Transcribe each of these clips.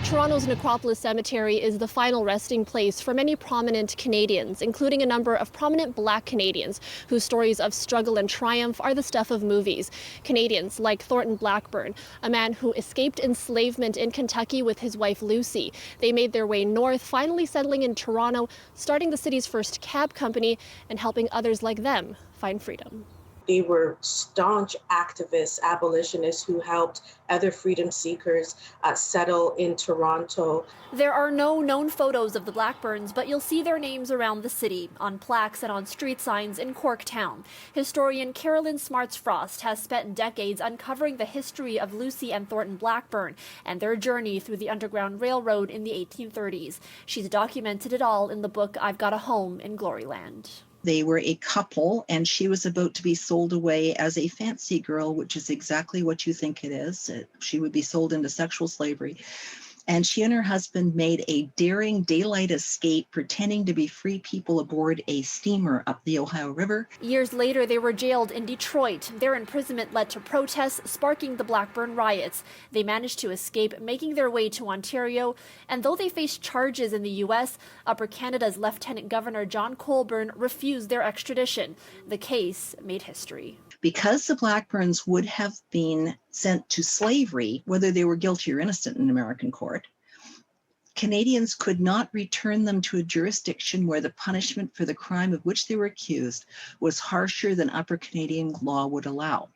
Toronto's Necropolis Cemetery is the final resting place for many prominent Canadians, including a number of prominent Black Canadians whose stories of struggle and triumph are the stuff of movies. Canadians like Thornton Blackburn, a man who escaped enslavement in Kentucky with his wife Lucy. They made their way north, finally settling in Toronto, starting the city's first cab company and helping others like them find freedom. They were staunch activists, abolitionists who helped other freedom seekers settle in Toronto. There are no known photos of the Blackburns, but you'll see their names around the city, on plaques and on street signs in Corktown. Historian Carolyn Smarts-Frost has spent decades uncovering the history of Lucy and Thornton Blackburn and their journey through the Underground Railroad in the 1830s. She's documented it all in the book I've Got a Home in Gloryland. They were a couple, and she was about to be sold away as a fancy girl, which is exactly what you think it is. She would be sold into sexual slavery. And she and her husband made a daring daylight escape, pretending to be free people aboard a steamer up the Ohio River. Years later, they were jailed in Detroit. Their imprisonment led to protests, sparking the Blackburn riots. They managed to escape, making their way to Ontario. And though they faced charges in the U.S., Upper Canada's Lieutenant Governor John Colborne refused their extradition. The case made history. Because the Blackburns would have been sent to slavery, whether they were guilty or innocent in American court, Canadians could not return them to a jurisdiction where the punishment for the crime of which they were accused was harsher than Upper Canadian law would allow.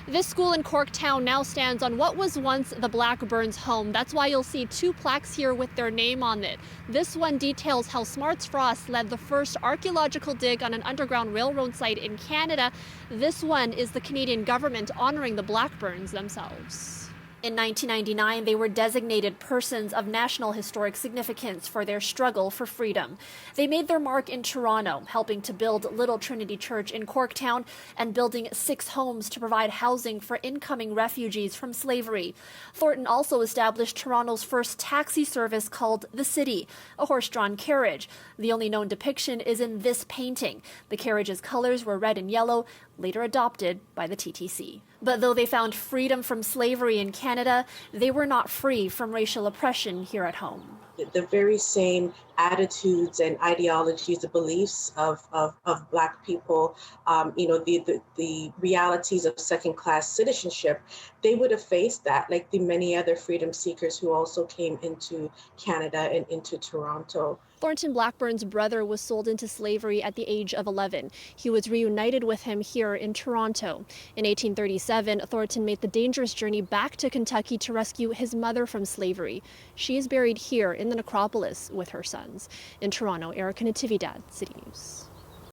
This school in Corktown now stands on what was once the Blackburns' home. That's why you'll see two plaques here with their name on it. This one details how Smarts-Frost led the first archaeological dig on an Underground Railroad site in Canada. This one is the Canadian government honoring the Blackburns themselves. In 1999, they were designated persons of national historic significance for their struggle for freedom. They made their mark in Toronto, helping to build Little Trinity Church in Corktown and building 6 homes to provide housing for incoming refugees from slavery. Thornton also established Toronto's first taxi service called The City, a horse-drawn carriage. The only known depiction is in this painting. The carriage's colors were red and yellow, later adopted by the TTC. But though they found freedom from slavery in Canada, they were not free from racial oppression here at home. The very same attitudes and ideologies, the beliefs of Black people, the realities of second-class citizenship, they would have faced that, like the many other freedom seekers who also came into Canada and into Toronto. Thornton Blackburn's brother was sold into slavery at the age of 11. He was reunited with him here in Toronto. In 1837, Thornton made the dangerous journey back to Kentucky to rescue his mother from slavery. She is buried here in the necropolis with her sons. In Toronto, Natividad, City News.